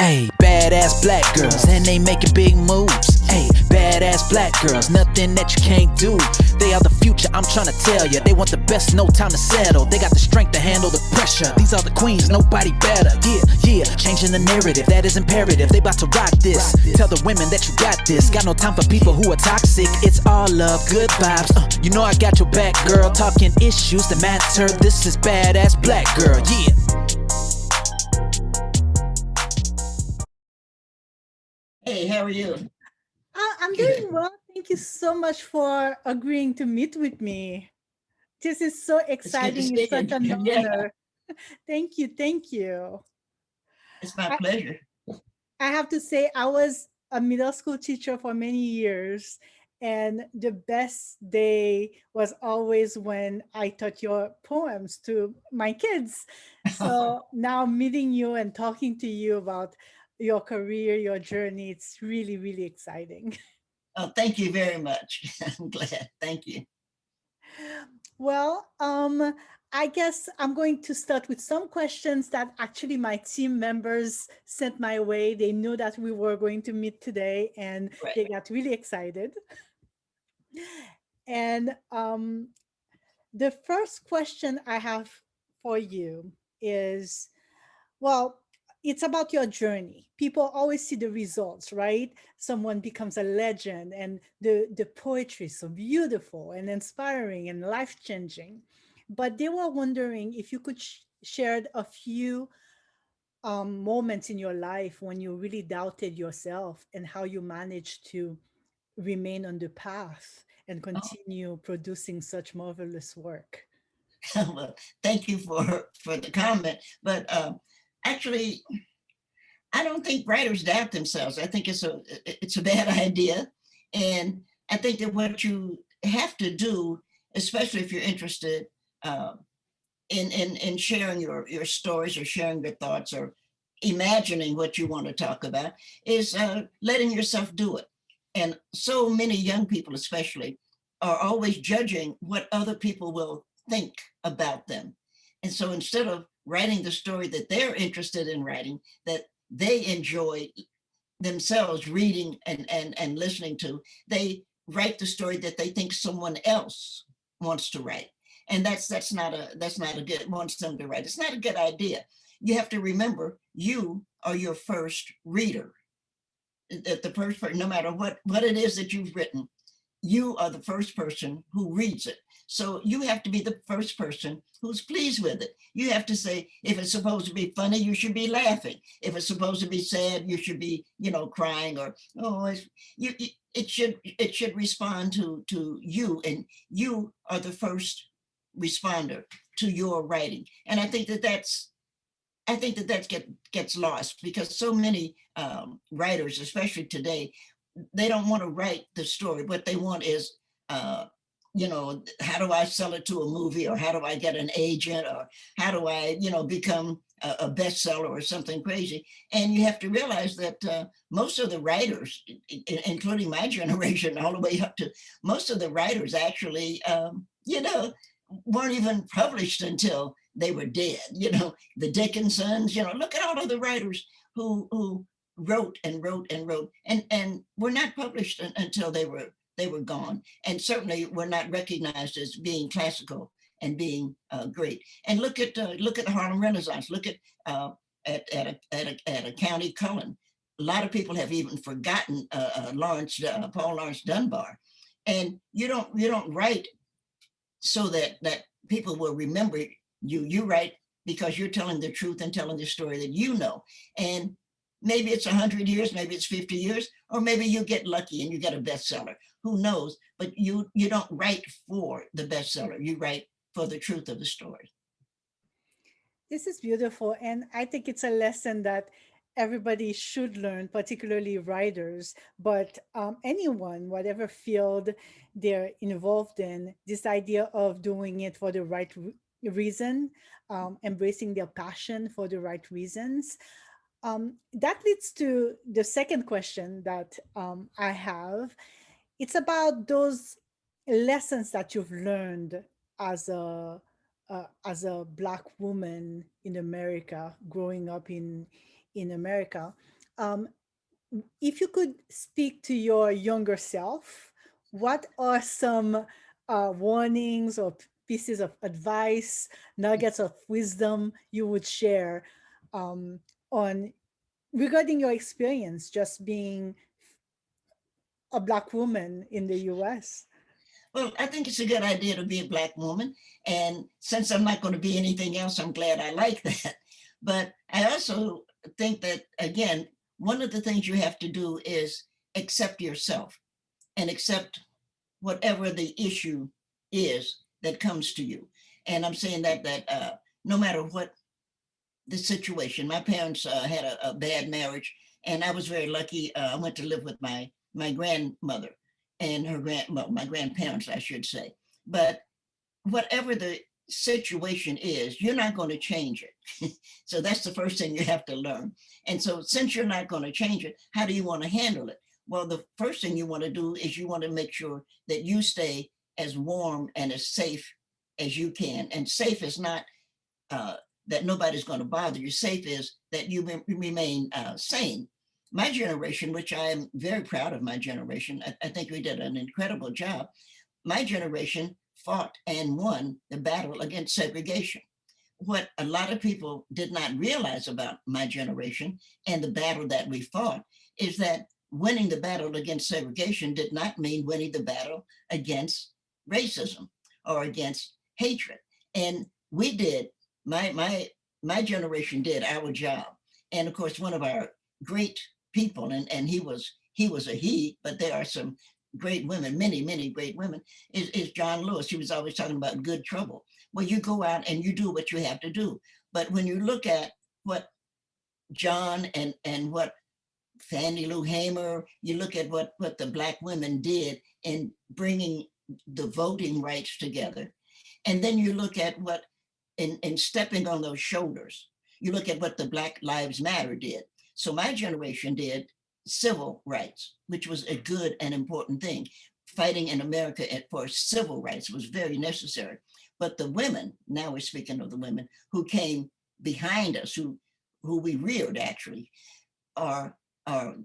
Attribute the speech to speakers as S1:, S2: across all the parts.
S1: Hey, badass black girls, and they making big moves. Hey, badass black girls, nothing that you can't do. They are the future, I'm trying to tell ya. They want the best, no time to settle. They got the strength to handle the pressure. These are the queens, nobody better. Yeah, changing the narrative, that is imperative. They about to rock this. Tell the women that you got this. Got no time for people who are toxic. It's all love, good vibes. You know I got your back, girl. Talking issues that matter. This is badass black girl, yeah.
S2: Hey, how are you?
S3: I'm doing
S2: Good.
S3: well. Thank you so much for agreeing to meet with me. This is so
S2: It's good to
S3: exciting. It's
S2: see
S3: such
S2: you.
S3: an
S2: Yeah,
S3: honor. Thank you. Thank you.
S2: it's my
S3: I,
S2: pleasure.
S3: I have to say, I was a middle school teacher for many years, and the best day was always when I taught your poems to my kids. So now meeting you and talking to you about your career, your journey, it's really, really exciting.
S2: Oh, thank you very much. I'm glad. Thank you.
S3: Well, I guess I'm going to start with some questions that actually my team members sent my way. They knew that we were going to meet today and
S2: Right.
S3: they got really excited. And the first question I have for you is, well, it's about your journey. People always see the results, right? Someone becomes a legend, and the poetry is so beautiful and inspiring and life changing. But they were wondering if you could share a few moments in your life when you really doubted yourself and how you managed to remain on the path and
S2: Oh,
S3: continue producing such marvelous work.
S2: well, thank you for the comment. But actually, I don't think writers doubt themselves. I think it's a bad idea, and I think that what you have to do, especially if you're interested uh, in sharing your stories or sharing your thoughts or imagining what you want to talk about, is letting yourself do it. And so many young people, especially, are always judging what other people will think about them. And so instead of writing the story that they're interested in writing, that they enjoy themselves reading and listening to, they write the story that they think someone else wants to write. And that's not a good, wants them to write. It's not a good idea. You have to remember you are your first reader. That the first person, no matter what it is that you've written, you are the first person who reads it. So you have to be the first person who's pleased with it. You have to say, if it's supposed to be funny, you should be laughing. If it's supposed to be sad, you should be, crying, or it should respond to you, and you are the first responder to your writing. And I think that gets lost because so many writers, especially today, they don't want to write the story. What they want is, how do I sell it to a movie, or how do I get an agent, or how do I, become a bestseller or something crazy. And you have to realize that most of the writers, including my generation, all the way up to most of the writers, actually, weren't even published until they were dead. The Dickinsons. Look at all of the writers who wrote and wrote and wrote and were not published until they were gone, and certainly were not recognized as being classical and being great. And look at the Harlem Renaissance. Look at a County Cullen. A lot of people have even forgotten Paul Lawrence Dunbar. And you don't write so that people will remember you. You write because you're telling the truth and telling the story that you know. And maybe it's 100 years, maybe it's 50 years, or maybe you get lucky and you get a bestseller. Who knows? But you don't write for the bestseller. You write for the truth of the story.
S3: This is beautiful. And I think it's a lesson that everybody should learn, particularly writers, but anyone, whatever field they're involved in, this idea of doing it for the right reason, embracing their passion for the right reasons. That leads to the second question that I have. It's about those lessons that you've learned as a black woman in America, growing up in America. um, if you could speak to your younger self, what are some warnings or pieces of advice, nuggets of wisdom you would share um, on regarding your experience just being a Black woman in the US?
S2: Well, I think it's a good idea to be a Black woman. And since I'm not going to be anything else, I'm glad I like that. But I also think that, again, one of the things you have to do is accept yourself and accept whatever the issue is that comes to you. And I'm saying that no matter what the situation, my parents had a bad marriage, and I was very lucky. I went to live with my grandmother and my grandparents, I should say. But whatever the situation is, you're not going to change it. So that's the first thing you have to learn. And so since you're not going to change it, how do you want to handle it? Well, the first thing you want to do is you want to make sure that you stay as warm and as safe as you can. And safe is not uh, that nobody's going to bother you. Safe is that you remain sane. My generation, which I am very proud of my generation, I think we did an incredible job. My generation fought and won the battle against segregation. What a lot of people did not realize about my generation and the battle that we fought is that winning the battle against segregation did not mean winning the battle against racism or against hatred. And we did, my generation did our job. And of course, one of our great people, and he was a he, but there are some great women, many great women, is John Lewis. He was always talking about good trouble. Well, you go out and you do what you have to do. But when you look at what John and what Fannie Lou Hamer, you look at what the Black women did in bringing the voting rights together. And then you look at what, in stepping on those shoulders, you look at what the Black Lives Matter did. So my generation did civil rights, which was a good and important thing. Fighting in America for civil rights was very necessary. But the women, now we're speaking of the women who came behind us, who we reared actually, are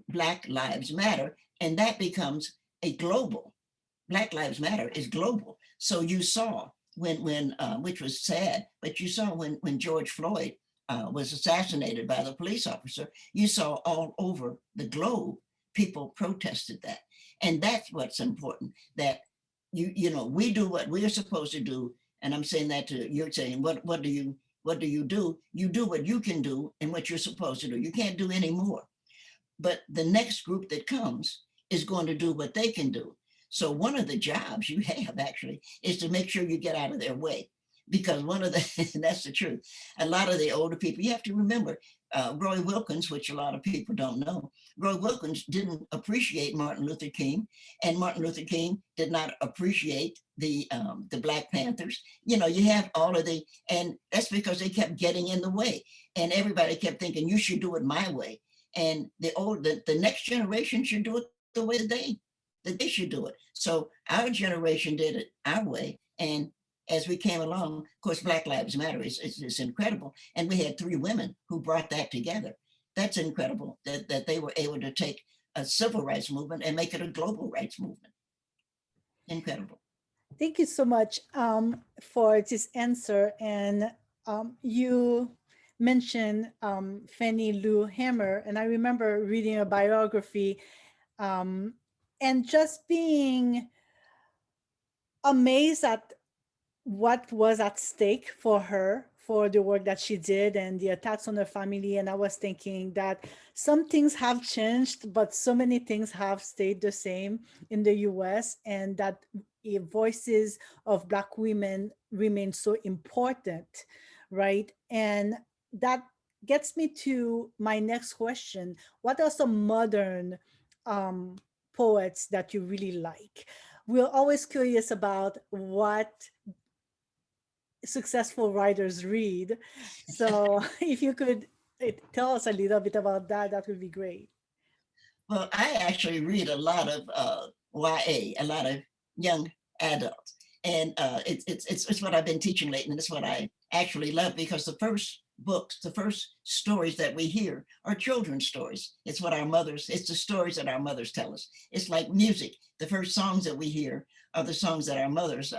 S2: Black Lives Matter, and that becomes a global. Black Lives Matter is global. So you saw when which was sad, but you saw when George Floyd was assassinated by the police officer, you saw all over the globe people protested that, and that's what's important. That we do what we are supposed to do, and I'm saying that to you're saying what do you do? You do what you can do and what you're supposed to do. You can't do any more. But the next group that comes is going to do what they can do. So one of the jobs you have actually is to make sure you get out of their way. Because one of the, that's the truth, a lot of the older people, you have to remember, Roy Wilkins, which a lot of people don't know, Roy Wilkins didn't appreciate Martin Luther King, and Martin Luther King did not appreciate the Black Panthers. You have all of and that's because they kept getting in the way, and everybody kept thinking, you should do it my way. And the next generation should do it the way that they should do it. So our generation did it our way, and as we came along, of course, Black Lives Matter is incredible. And we had 3 women who brought that together. That's incredible that they were able to take a civil rights movement and make it a global rights movement. Incredible.
S3: Thank you so much for this answer. And you mentioned Fannie Lou Hamer, and I remember reading a biography and just being amazed at what was at stake for her, for the work that she did and the attacks on her family. And I was thinking that some things have changed, but so many things have stayed the same in the US, and that voices of Black women remain so important, right? And that gets me to my next question. What are some modern poets that you really like? We're always curious about what successful writers read. So if you could tell us a little bit about that, that would be great.
S2: Well, I actually read a lot of YA, a lot of young adults. And it's what I've been teaching lately, and it's what I actually love, because the first books, the first stories that we hear are children's stories. It's the stories that our mothers tell us. It's like music. The first songs that we hear are the songs that our mothers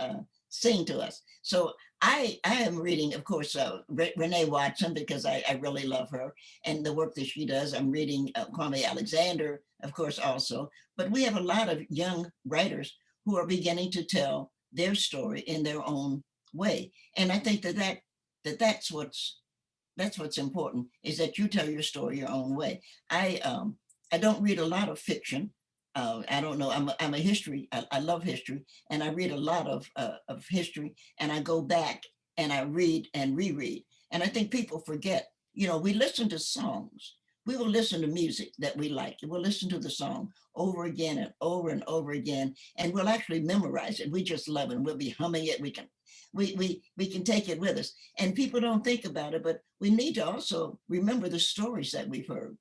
S2: sing to us. So I am reading, of course, Renee Watson, because I really love her and the work that she does. I'm reading Kwame Alexander, of course, also. But we have a lot of young writers who are beginning to tell their story in their own way. And I think that's what's important, is that you tell your story your own way. I don't read a lot of fiction. I don't know. I'm a history. I love history, and I read a lot of history. And I go back and I read and reread. And I think people forget. You know, we listen to songs. We will listen to music that we like. We'll listen to the song over again and over again, and we'll actually memorize it. We just love it. We'll be humming it. We can take it with us. And people don't think about it, but we need to also remember the stories that we've heard.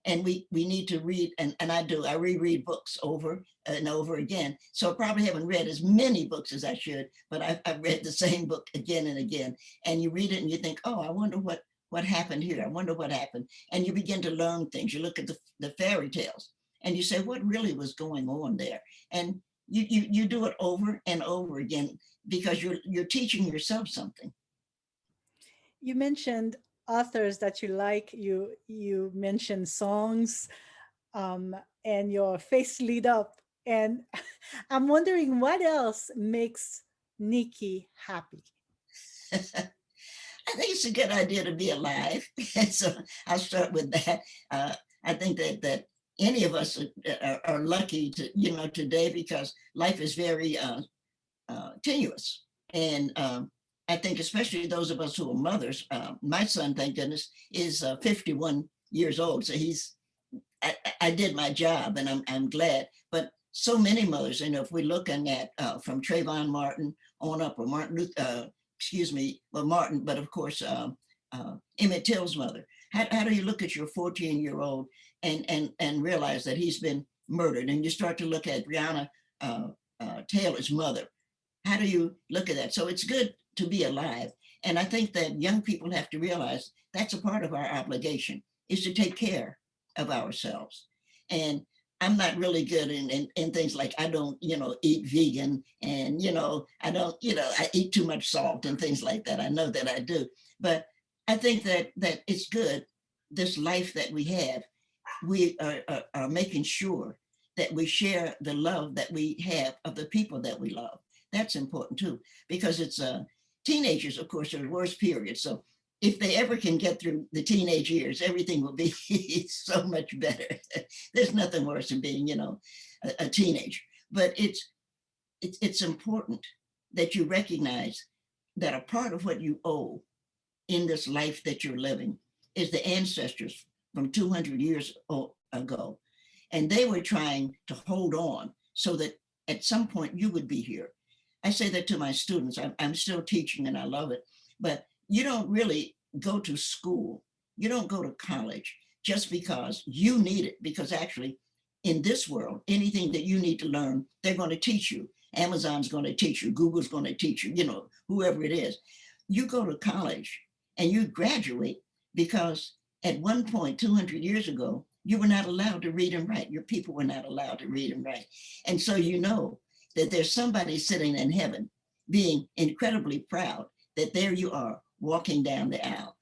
S2: And we need to read, and I reread books over and over again. So I probably haven't read as many books as I should, but I've read the same book again and again. And you read it and you think, oh, I wonder what happened here. I wonder what happened. And you begin to learn things. You look at the fairy tales and you say, what really was going on there? And you do it over and over again, because you're teaching yourself something.
S3: You mentioned authors that you like. You mentioned songs, and your face lit up. And I'm wondering what else makes Nikki happy.
S2: I think it's a good idea to be alive. So I'll start with that. I think that any of us are lucky to, today, because life is very tenuous. And I think especially those of us who are mothers, my son, thank goodness, is 51 years old. So I did my job, and I'm glad. But so many mothers, if we're looking at from Trayvon Martin on up, or Martin, but of course, Emmett Till's mother. How do you look at your 14-year-old and realize that he's been murdered? And you start to look at Breonna Taylor's mother. How do you look at that? So it's good to be alive. And I think that young people have to realize that's a part of our obligation, is to take care of ourselves. And I'm not really good in things like, I don't, eat vegan, and, I don't, I eat too much salt and things like that. I know that I do. But I think that it's good, this life that we have, we are making sure that we share the love that we have of the people that we love. That's important too, because it's teenagers, of course, are the worst period. So if they ever can get through the teenage years, everything will be so much better. There's nothing worse than being, a teenager. But it's important that you recognize that a part of what you owe in this life that you're living is the ancestors from 200 years ago. And they were trying to hold on so that at some point you would be here. I say that to my students. I'm still teaching and I love it, but you don't really go to school. You don't go to college just because you need it, because actually in this world, anything that you need to learn, they're going to teach you. Amazon's going to teach you. Google's going to teach you, whoever it is. You go to college and you graduate because at one point, 200 years ago, you were not allowed to read and write. Your people were not allowed to read and write. And so that there's somebody sitting in heaven being incredibly proud that there you are walking down the aisle,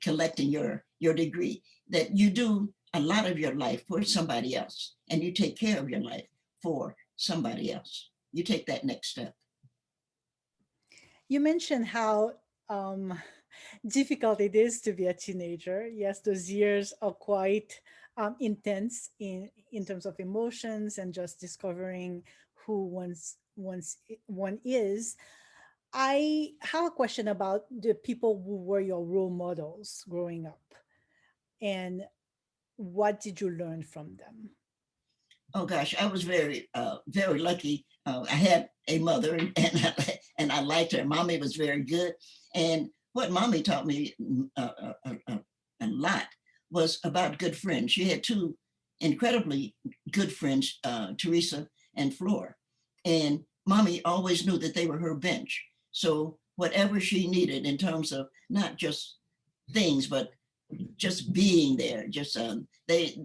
S2: collecting your degree, that you do a lot of your life for somebody else, and you take care of your life for somebody else. You take that next step.
S3: You mentioned how difficult it is to be a teenager. Yes, those years are quite intense in terms of emotions and just discovering who one is. I have a question about the people who were your role models growing up, and what did you learn from them?
S2: Oh gosh, I was very, very lucky. I had a mother, and I liked her. Mommy was very good, and what mommy taught me a lot was about good friends. She had two incredibly good friends, Teresa and Flora, and mommy always knew that they were her bench. So whatever she needed in terms of not just things, but just being there, just they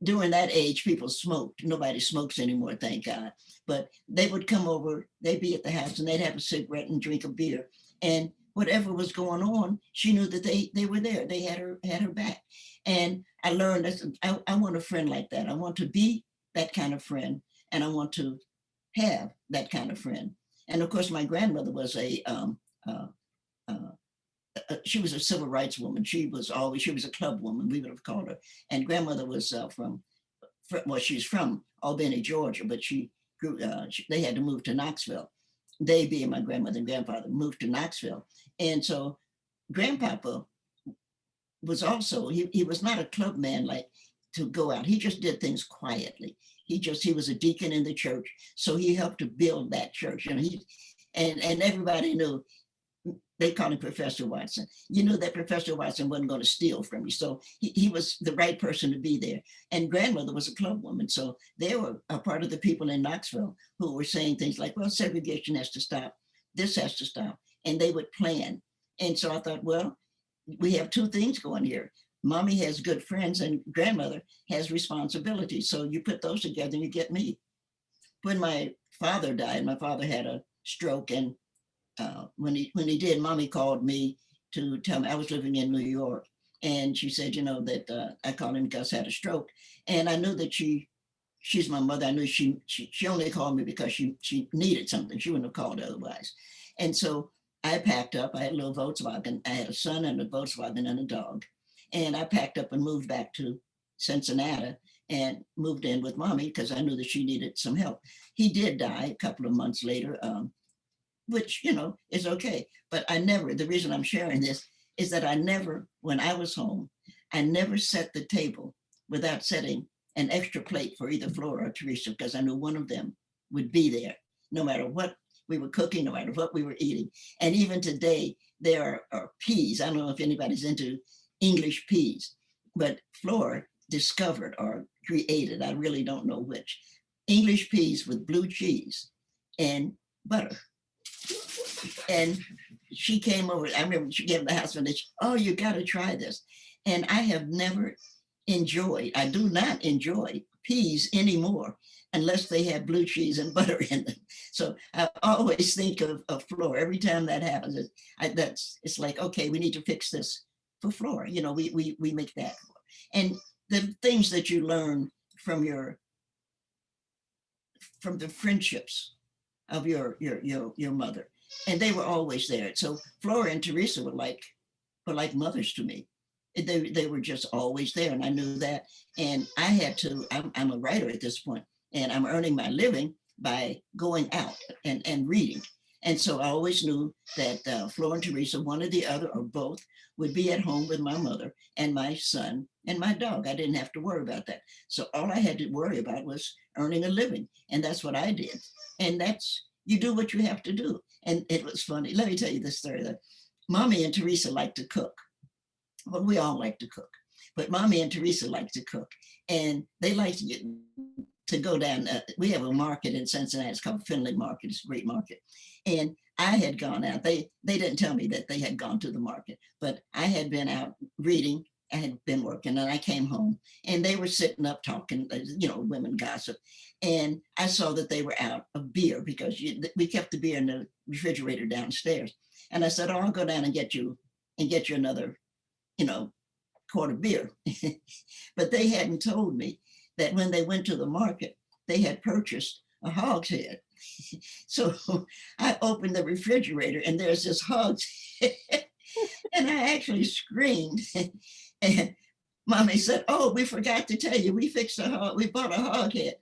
S2: during that age, people smoked. Nobody smokes anymore, thank God. But they would come over, they'd be at the house and they'd have a cigarette and drink a beer. And whatever was going on, she knew that they were there. They had her back. And I learned that I want a friend like that. I want to be that kind of friend, and I want to have that kind of friend. And of course, my grandmother was uh, she was a civil rights woman. She was a club woman, we would have called her. And grandmother was well, she's from Albany, Georgia, but she grew, they had to move to Knoxville. They, being my grandmother and grandfather, moved to Knoxville. And so grandpapa was also, he was not a club man like to go out. He just did things quietly. He was a deacon in the church. So he helped to build that church. And and everybody knew, they called him Professor Watson. You knew that Professor Watson wasn't going to steal from you. So he was the right person to be there. And grandmother was a club woman. So they were a part of the people in Knoxville who were saying things like, well, segregation has to stop. This has to stop. And they would plan. And so I thought, well, we have two things going here. Mommy has good friends and grandmother has responsibilities. So you put those together and you get me. When my father died, my father had a stroke, and when he did, mommy called me to tell me. I was living in New York, and she said, that I called him Gus had a stroke, and I knew that she's my mother. I knew she only called me because she needed something. She wouldn't have called otherwise. And so I packed up. I had a little Volkswagen. I had a son and a Volkswagen and a dog, and I packed up and moved back to Cincinnati and moved in with mommy because I knew that she needed some help. He did die a couple of months later. Which, is okay. But the reason I'm sharing this is that when I was home, I never set the table without setting an extra plate for either Flora or Teresa, because I knew one of them would be there, no matter what we were cooking, no matter what we were eating. And even today, there are peas. I don't know if anybody's into English peas, but Flora discovered or created, I really don't know which, English peas with blue cheese and butter. And she came over. I remember she came to the house and she, oh, you got to try this. And I have never I do not enjoy peas anymore unless they have blue cheese and butter in them. So I always think of Flora. Every time that happens, it's like, okay, we need to fix this for Flora. We make that. And the things that you learn from the friendships of your mother. And they were always there. So Flora and Teresa were like mothers to me. They were just always there, and I knew that. And I had to. I'm a writer at this point, and I'm earning my living by going out and reading. And so I always knew that Flora and Teresa, one or the other or both, would be at home with my mother and my son and my dog. I didn't have to worry about that. So all I had to worry about was earning a living, and that's what I did. And you do what you have to do. And it was funny. Let me tell you this story. That Mommy and Teresa like to cook. Well, we all like to cook, but Mommy and Teresa like to cook, and they like to go down. We have a market in Cincinnati. It's called Findlay Market. It's a great market. And I had gone out. They didn't tell me that they had gone to the market, but I had been out reading. I had been working, and I came home, and they were sitting up talking. Women gossip, and I saw that they were out of beer because we kept the beer in the refrigerator downstairs. And I said, "Oh, I'll go down and get you another, quart of beer." But they hadn't told me that when they went to the market, they had purchased a hogshead. So I opened the refrigerator, and there's this hogshead, and I actually screamed. And Mommy said, "Oh, we forgot to tell you, we bought a hoghead."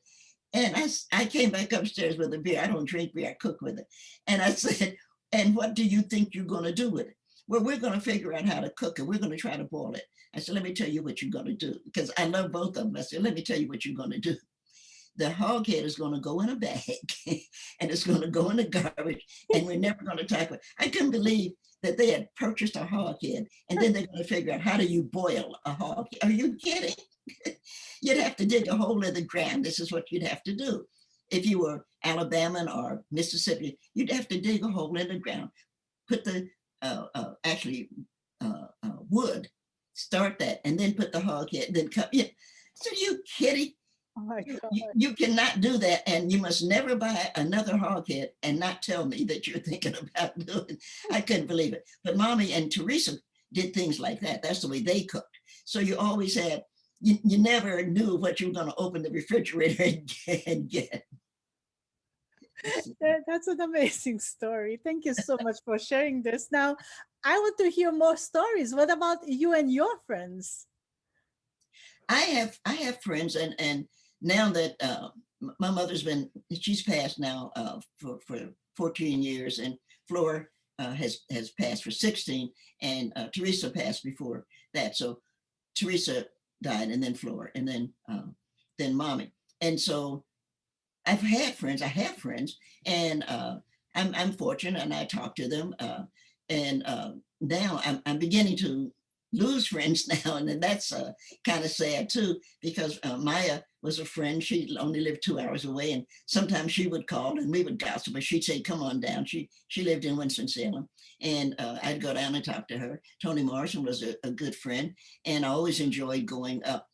S2: And I came back upstairs with a beer. I don't drink beer, I cook with it. And I said, "And what do you think you're going to do with it?" "Well, we're going to figure out how to cook it. We're going to try to boil it." I said, "Let me tell you what you're going to do," because I love both of them. I said, "Let me tell you what you're going to do. The hog head is going to go in a bag and it's going to go in the garbage, and we're never going to tackle it." I couldn't believe that they had purchased a hog head, and then they're going to figure out how do you boil a hog head. Are you kidding? You'd have to dig a hole in the ground. This is what you'd have to do. If you were Alabama or Mississippi, you'd have to dig a hole in the ground, put the actually wood, start that, and then put the hog head, then cut. Yeah. So you kidding?
S3: Oh my God.
S2: You cannot do that, and you must never buy another hog head and not tell me that you're thinking about doing. I couldn't believe it. But Mommy and Teresa did things like that. That's the way they cooked. So you always had, you never knew what you were going to open the refrigerator and get.
S3: That's an amazing story. Thank you so much for sharing this. Now, I want to hear more stories. What about you and your friends?
S2: I have friends, and now that my mother's she's passed now for 14 years, and Flora has passed for 16, and Teresa passed before that. So Teresa died, and then Flora, and then Mommy. And so I've had friends. I have friends, and I'm fortunate, and I talk to them. And now I'm beginning to lose friends now, and then that's kind of sad too, because Maya was a friend. She only lived 2 hours away, and sometimes she would call and we would gossip. But she'd say, "Come on down." She lived in Winston-Salem, and I'd go down and talk to her. Toni Morrison was a good friend, and I always enjoyed going up.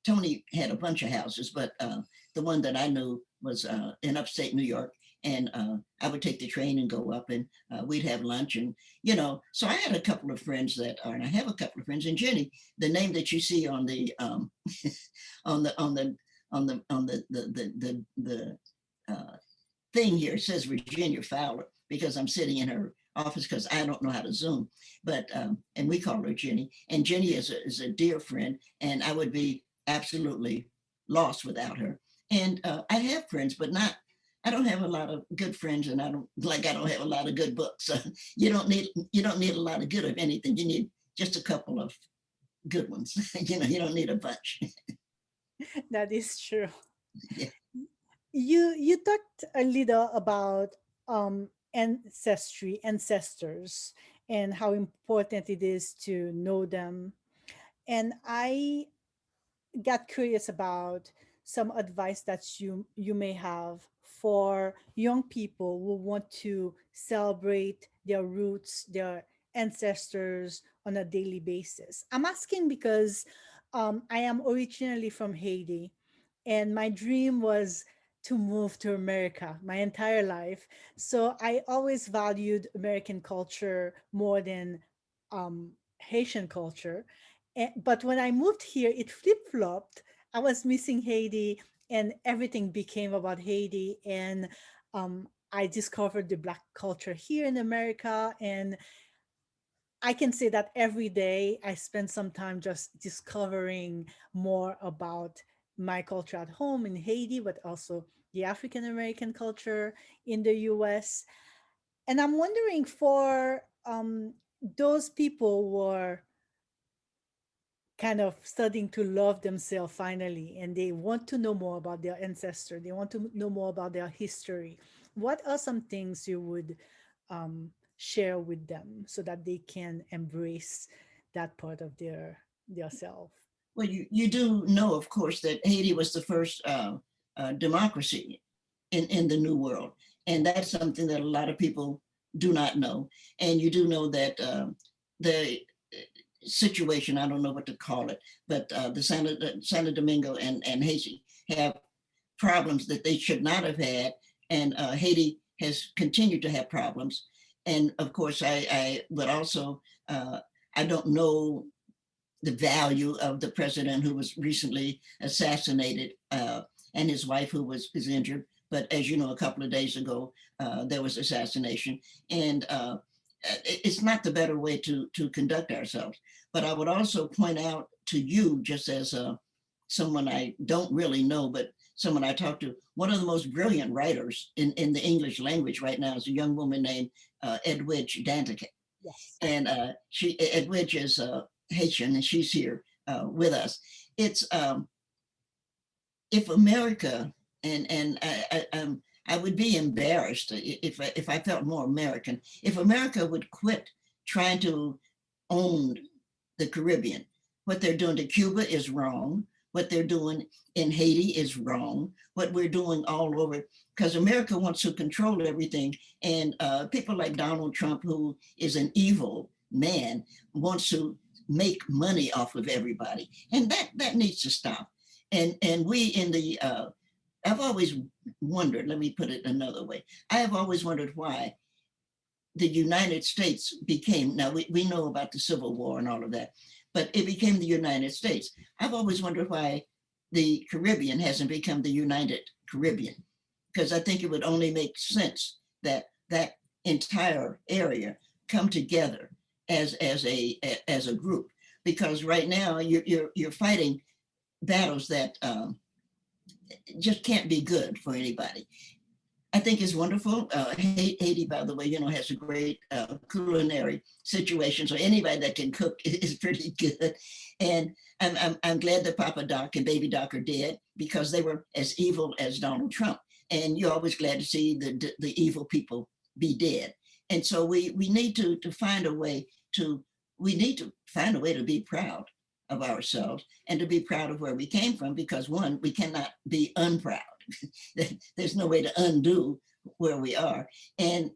S2: Toni had a bunch of houses, but the one that I knew was in upstate New York. And I would take the train and go up, and we'd have lunch, and so I had a couple of friends and I have a couple of friends. And Jenny, the name that you see on the on the thing here says Virginia Fowler, because I'm sitting in her office because I don't know how to Zoom, but and we call her Jenny. And Jenny is a dear friend, and I would be absolutely lost without her. And I have friends, but I don't have a lot of good friends, and I don't have a lot of good books. You don't need a lot of good of anything. You need just a couple of good ones. You don't need a bunch.
S3: That is true.
S2: Yeah.
S3: You talked a little about ancestors, and how important it is to know them. And I got curious about some advice that you may have for young people who want to celebrate their roots, their ancestors on a daily basis. I'm asking because I am originally from Haiti, and my dream was to move to America my entire life. So I always valued American culture more than Haitian culture. But when I moved here, it flip flopped. I was missing Haiti, and everything became about Haiti. And I discovered the Black culture here in America. And I can say that every day I spend some time just discovering more about my culture at home in Haiti, but also the African American culture in the US. And I'm wondering, for those people who are kind of studying to love themselves finally, and they want to know more about their ancestor, they want to know more about their history, what are some things you would share with them so that they can embrace that part of their self?
S2: Well, you do know, of course, that Haiti was the first democracy in the New World, and that's something that a lot of people do not know. And you do know that the situation, I don't know what to call it, but the Santo Domingo and Haiti have problems that they should not have had, and Haiti has continued to have problems. And of course, I would also, I don't know the value of the president who was recently assassinated, and his wife who is injured. But as you know, a couple of days ago, there was assassination, and it's not the better way to conduct ourselves. But I would also point out to you, just as someone I don't really know, but someone I talked to, one of the most brilliant writers in the English language right now is a young woman named Edwidge Danticat.
S3: Yes.
S2: And Edwidge is Haitian, and she's here with us. It's if America, and I would be embarrassed if I felt more American, if America would quit trying to own the Caribbean. What they're doing to Cuba is wrong. What they're doing in Haiti is wrong. What we're doing all over, because America wants to control everything. And people like Donald Trump, who is an evil, man wants to make money off of everybody. And that needs to stop. And we in the, I've always wondered, let me put it another way. I have always wondered why the United States became, now we know about the Civil War and all of that, but it became the United States. I've always wondered why the Caribbean hasn't become the United Caribbean, because I think it would only make sense that that entire area come together as a group. Because right now you're fighting battles that just can't be good for anybody. I think it's wonderful. Haiti, by the way, you know, has a great culinary situation. So anybody that can cook is pretty good. And I'm glad that Papa Doc and Baby Doc are dead, because they were as evil as Donald Trump. And you're always glad to see the evil people be dead. And so we need to find a way to, we need to find a way to be proud of ourselves and to be proud of where we came from, because one, we cannot be unproud. There's no way to undo where we are. And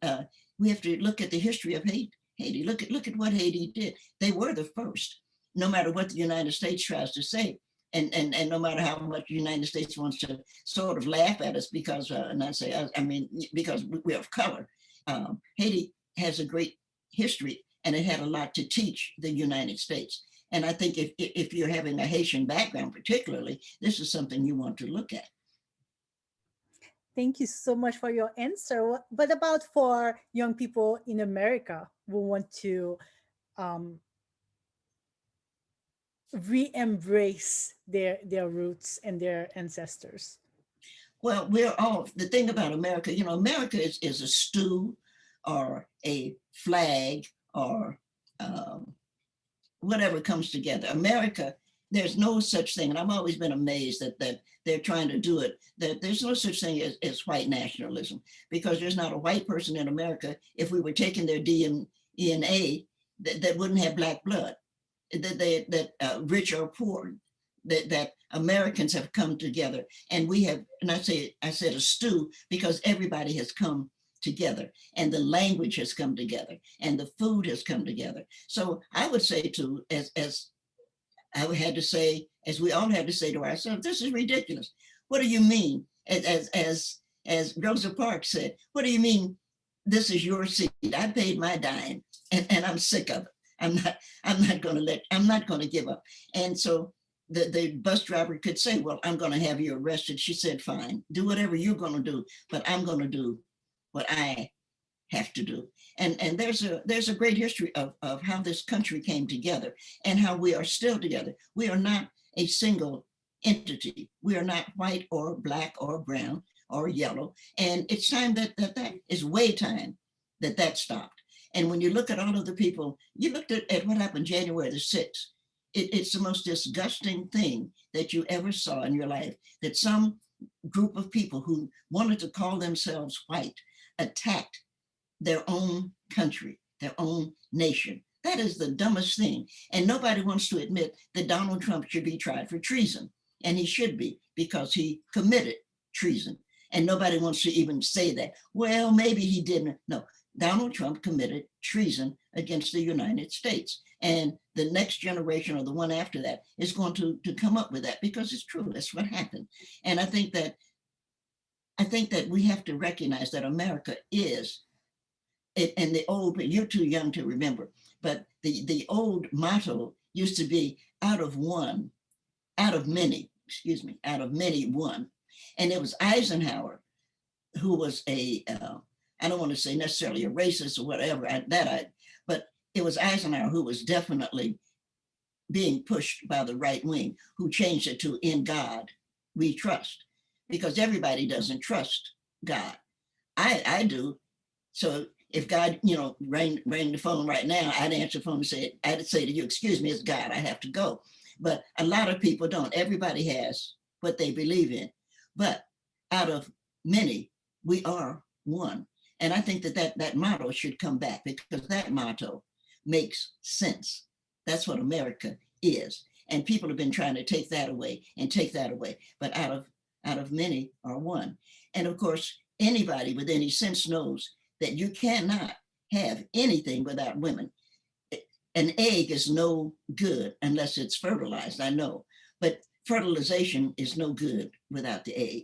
S2: we have to look at the history of Haiti. Look at what Haiti did. They were the first, no matter what the United States tries to say. And no matter how much the United States wants to sort of laugh at us because, and I say, I mean, because we're of color, Haiti has a great history, and it had a lot to teach the United States. And I think if you're having a Haitian background, particularly, this is something you want to look at.
S3: Thank you so much for your answer. What about for young people in America who want to um, re-embrace their roots and their ancestors?
S2: Well, we're all, the thing about America, you know, America is a stew or a flag or whatever comes together. America, there's no such thing, and I've always been amazed that they're trying to do it, that there's no such thing as white nationalism, because there's not a white person in America, if we were taking their DNA, that wouldn't have black blood, that rich or poor, that Americans have come together, and we have, and I said a stew because everybody has come together, and the language has come together, and the food has come together. So I would say to, as I had to say, as we all had to say to ourselves, this is ridiculous. What do you mean? As Rosa Parks said, what do you mean this is your seat? I paid my dime, and I'm sick of it. I'm not going to give up. And so the bus driver could say, well, I'm going to have you arrested. She said, fine, do whatever you're going to do, but I'm going to do what I have to do. And there's a great history of how this country came together and how we are still together. We are not a single entity. We are not white or black or brown or yellow. And it's time that is way time that stopped. And when you look at all of the people, you looked at what happened January the 6th. It's the most disgusting thing that you ever saw in your life, that some group of people who wanted to call themselves white attacked their own country, their own nation. That is the dumbest thing. And nobody wants to admit that Donald Trump should be tried for treason. And he should be, because he committed treason. And nobody wants to even say that. Well, maybe he didn't. No, Donald Trump committed treason against the United States. And the next generation, or the one after that, is going to come up with that, because it's true. That's what happened. And I think that we have to recognize that America is, and the old, you're too young to remember, but the old motto used to be out of many, one. And it was Eisenhower, who was I don't want to say necessarily a racist or whatever, but it was Eisenhower who was definitely being pushed by the right wing, who changed it to "In God We Trust," because everybody doesn't trust God. I do. So if God, rang the phone right now, I'd answer the phone and I'd say to you, excuse me, it's God, I have to go. But a lot of people don't. Everybody has what they believe in. But out of many, we are one. And I think that motto should come back, because that motto makes sense. That's what America is. And people have been trying to take that away and take that away. But out of many are one. And of course, anybody with any sense knows that you cannot have anything without women. An egg is no good unless it's fertilized, I know, but fertilization is no good without the egg.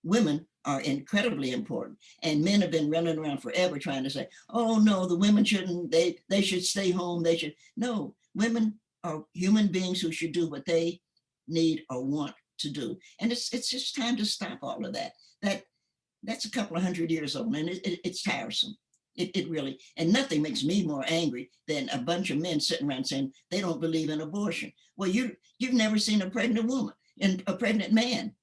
S2: Women are incredibly important, and men have been running around forever trying to say, oh no, the women shouldn't, they should stay home, they should. No, women are human beings who should do what they need or want to do. And it's just time to stop all of that. That's a couple of 100 years old, and it's tiresome. It really, and nothing makes me more angry than a bunch of men sitting around saying they don't believe in abortion. Well, you've never seen a pregnant woman and a pregnant man.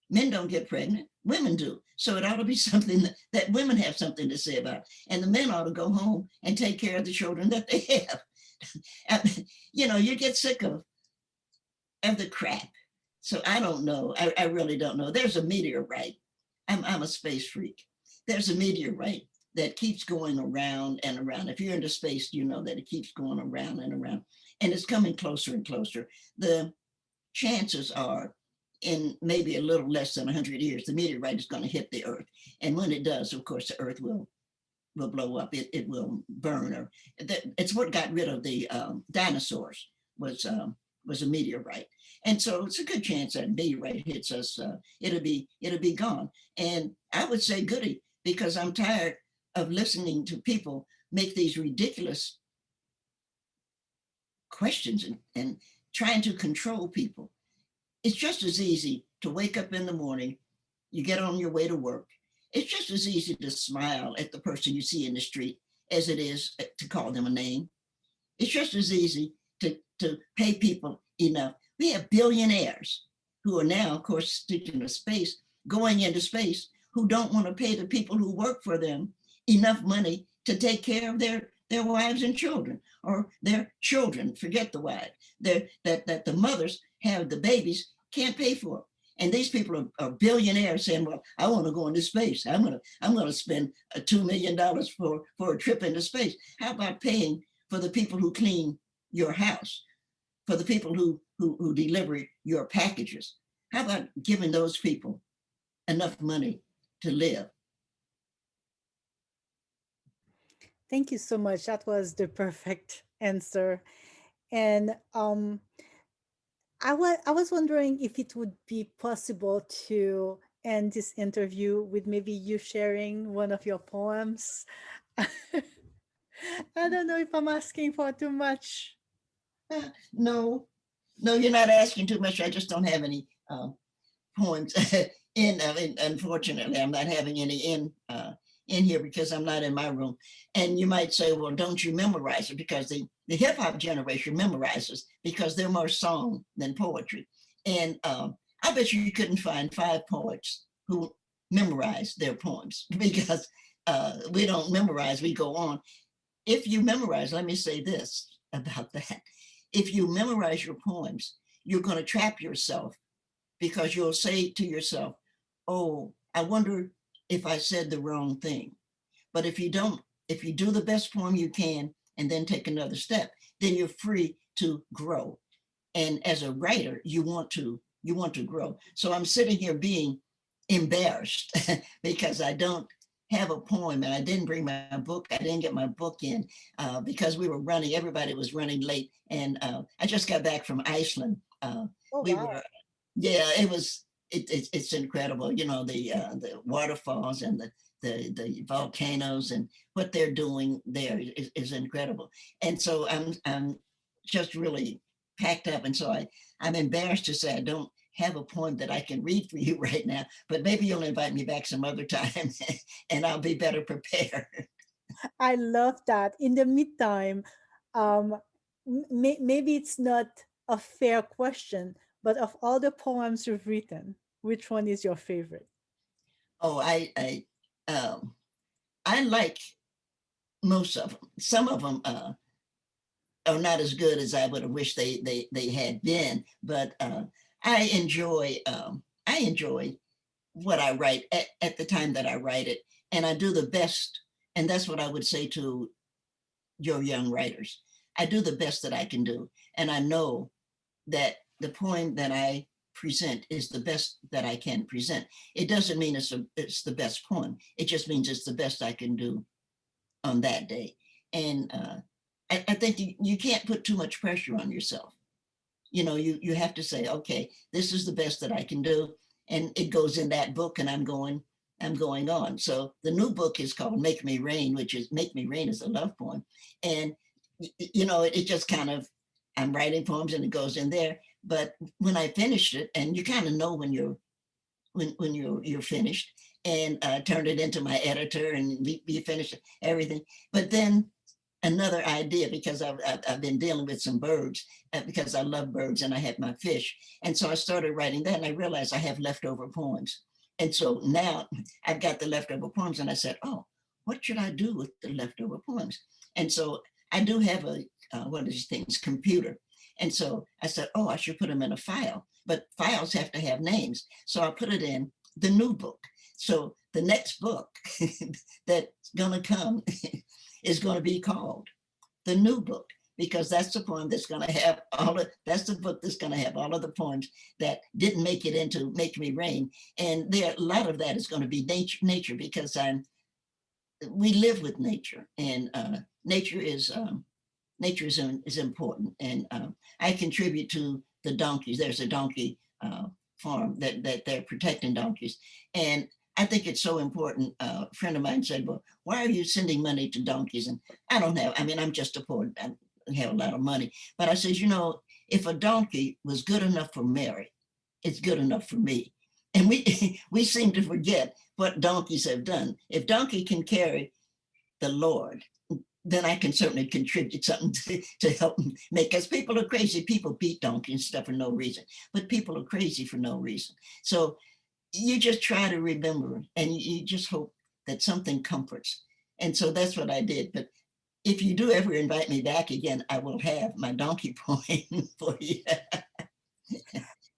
S2: Men don't get pregnant, women do. So it ought to be something that women have something to say about. And the men ought to go home and take care of the children that they have. You get sick of the crap. So I don't know. I really don't know. There's a meteorite. I'm a space freak. There's a meteorite that keeps going around and around. If you're into space, you know that it keeps going around and around, and it's coming closer and closer. The chances are, in maybe a little less than 100 years, the meteorite is going to hit the Earth. And when it does, of course, the Earth will blow up. It will burn. Or it's what got rid of the dinosaurs was a meteorite. And so it's a good chance that meteorite hits us. It'll be gone. And I would say goody, because I'm tired of listening to people make these ridiculous questions and trying to control people. It's just as easy to wake up in the morning, you get on your way to work. It's just as easy to smile at the person you see in the street as it is to call them a name. It's just as easy to pay people enough. We have billionaires who are now, of course, sticking to space, going into space, who don't want to pay the people who work for them enough money to take care of their wives and children, or their children, forget the wives, that the mothers have the babies, can't pay for it. And these people are billionaires saying, well, I want to go into space. I'm gonna spend $2 million for a trip into space. How about paying for the people who clean your house, for the people who deliver your packages? How about giving those people enough money to live?
S3: Thank you so much. That was the perfect answer. And I was wondering if it would be possible to end this interview with maybe you sharing one of your poems. I don't know if I'm asking for too much.
S2: No, you're not asking too much. I just don't have any poems unfortunately, I'm not having any in here because I'm not in my room. And you might say, well, don't you memorize it? Because the hip hop generation memorizes because they're more song than poetry. And I bet you couldn't find 5 poets who memorize their poems because we don't memorize, we go on. If you memorize, let me say this about that. If you memorize your poems, you're going to trap yourself because you'll say to yourself, oh, I wonder if I said the wrong thing. But if you don't, if you do the best poem you can and then take another step, then you're free to grow. And as a writer, you want to grow. So I'm sitting here being embarrassed because I don't have a poem and I didn't bring my book. I didn't get my book in because everybody was running late. And I just got back from Iceland.
S3: Oh,
S2: We
S3: wow.
S2: were, yeah, it's incredible. The waterfalls and the volcanoes and what they're doing there is incredible. And so I'm just really packed up. And so I'm embarrassed to say I don't have a poem that I can read for you right now, but maybe you'll invite me back some other time and I'll be better prepared.
S3: I love that. In the meantime, um, maybe it's not a fair question, but of all the poems you've written, which one is your favorite?
S2: Oh, um, I like most of them. Some of them are not as good as I would have wished they had been, but I enjoy what I write at the time that I write it, and I do the best. And that's what I would say to your young writers. I do the best that I can do, and I know that the poem that I present is the best that I can present. It doesn't mean it's the best poem. It just means it's the best I can do on that day. And I think you can't put too much pressure on yourself. You know, you have to say, okay, this is the best that I can do. And it goes in that book and I'm going on. So the new book is called Make Me Rain, which is Make Me Rain is a love poem. And, you know, it just kind of, I'm writing poems and it goes in there. But when I finished it, and you kind of know when you're finished, and turned it into my editor and we finished everything. But then another idea, because I've been dealing with some birds, because I love birds and I have my fish. And so I started writing that and I realized I have leftover poems. And so now I've got the leftover poems and I said, oh, what should I do with the leftover poems? And so I do have a, what are these things, computer. And so I said, oh, I should put them in a file, but files have to have names. So I put it in the new book. So the next book that's gonna come is going to be called The New Book, because that's the poem that's going to have that's the book that's going to have all of the poems that didn't make it into Make Me Rain. And there, a lot of that is going to be nature because we live with nature, and nature is important. And I contribute to the donkeys. There's a donkey farm that they're protecting donkeys. And I think it's so important. A friend of mine said, well, why are you sending money to donkeys? And I'm just a poor, I don't have a lot of money. But I said, you know, if a donkey was good enough for Mary, it's good enough for me. And we seem to forget what donkeys have done. If donkey can carry the Lord, then I can certainly contribute something to help make, because people are crazy. People beat donkeys and stuff for no reason, but people are crazy for no reason. So you just try to remember, and you just hope that something comforts. And so that's what I did. But if you do ever invite me back again, I will have my donkey poem for you.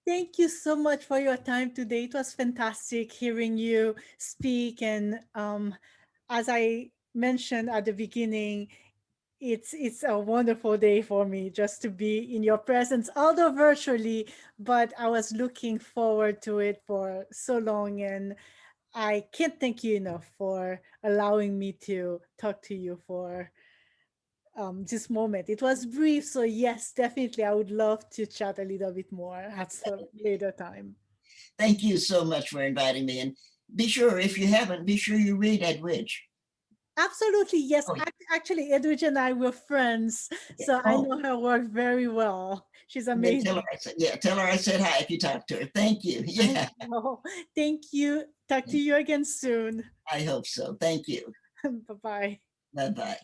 S3: Thank you so much for your time today. It was fantastic hearing you speak. And as I mentioned at the beginning, it's a wonderful day for me just to be in your presence, although virtually, but I was looking forward to it for so long. And I can't thank you enough for allowing me to talk to you for this moment. It was brief, so yes, definitely, I would love to chat a little bit more at some later time.
S2: Thank you so much for inviting me. And be sure, if you haven't, be sure you read Edwidge.
S3: Absolutely, yes.
S2: Oh,
S3: Actually, Edwidge and I were friends,
S2: yeah.
S3: so I
S2: Oh,
S3: know her work very well. She's
S2: then tell her
S3: amazing.
S2: I said, yeah, tell her I said hi if you talk to her. Thank you.
S3: I
S2: Yeah,
S3: know. Thank you. Talk to you again soon.
S2: I hope so. Thank you.
S3: Bye bye.
S2: Bye-bye.